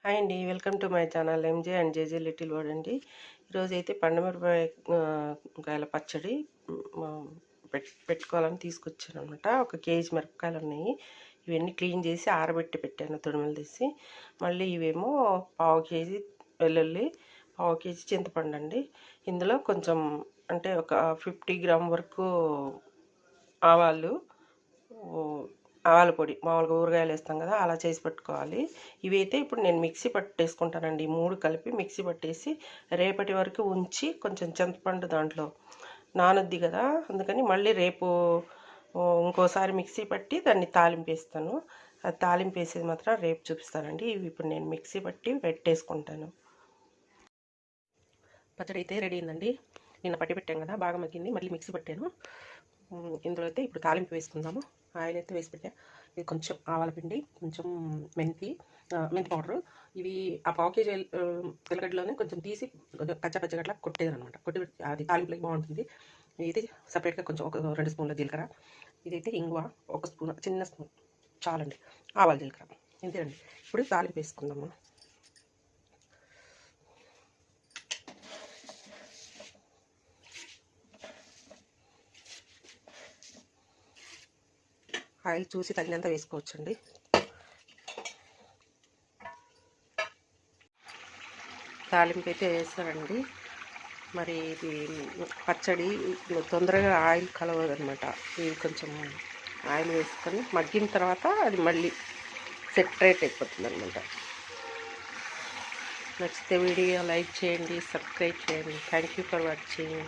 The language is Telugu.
హాయ్ అండి. Welcome to my channel MJ and JJ little world అండి. ఈరోజైతే పండుమిరపకాయ కాయల పచ్చడి పెట్టుకోవాలని తీసుకొచ్చానమాట. 1 కేజీ మిరపకాయలున్నాయి. ఇవన్నీ క్లీన్ చేసి ఆరబెట్టి పెట్టాను తొడిమలు తీసి. మళ్ళీ ఇవేమో పావు కేజీ వెల్లుల్లి, పావు కేజీ చింతపండు అండి. ఇందులో కొంచెం అంటే ఒక 50 గ్రామ్ వరకు ఆవాలు, ఆవాల పొడి మామూలుగా ఊరగాయలు వేస్తాం కదా, అలా చేసి పెట్టుకోవాలి. ఇవైతే ఇప్పుడు నేను మిక్సీ పట్టేసుకుంటానండి. ఈ 3 కలిపి మిక్సీ పట్టేసి రేపటి వరకు ఉంచి కొంచెం చింతపండు దాంట్లో నానుద్ది కదా, అందుకని మళ్ళీ రేపు ఇంకోసారి మిక్సీ పట్టి దాన్ని తాలింపేస్తాను. అది తాలింపేసేది మాత్రం రేపు చూపిస్తానండి. ఇవి ఇప్పుడు నేను మిక్సీ పట్టి పెట్టేసుకుంటాను. పచ్చడి అయితే రెడీ అయిందండి. నిన్న పట్టి పెట్టాను కదా, బాగా మగ్గింది. మళ్ళీ మిక్సీ పట్టాను. ఇందులో అయితే ఇప్పుడు తాలింపు వేసుకుందాము. ఆయిల్ అయితే వేసి పెట్టా. ఇది కొంచెం ఆవాల పిండి, కొంచెం మెంతి పౌడరు. ఇవి ఆ పావు కేజీ ఎల్లిగడ్డలోనే కొంచెం తీసి పచ్చగట్లా కొట్టేదనమాట. కొట్టి అది తాలింపులకి బాగుంటుంది. ఇది సపరేట్గా కొంచెం ఒక 2 స్పూన్ల జీలకర్ర. ఇదైతే ఇంగువ 1 స్పూన్, చిన్న స్పూన్ చాలండి. ఆవాల జీలకర్ర ఇంతేనండి. ఇప్పుడు తాలింపు వేసుకుందాము. ఆయిల్ చూసి తగినంత వేసుకోవచ్చండి. తాలింపు అయితే వేస్తానండి. మరి ఇది పచ్చడి తొందరగా ఆయిల్ కలవదు అనమాట. ఇది కొంచెం ఆయిల్ వేసుకొని మగ్గిన తర్వాత అది మళ్ళీ సెపరేట్ అయిపోతుంది అనమాట. నచ్చితే వీడియో లైక్ చేయండి, సబ్స్క్రైబ్ చేయండి. Thank you for watching.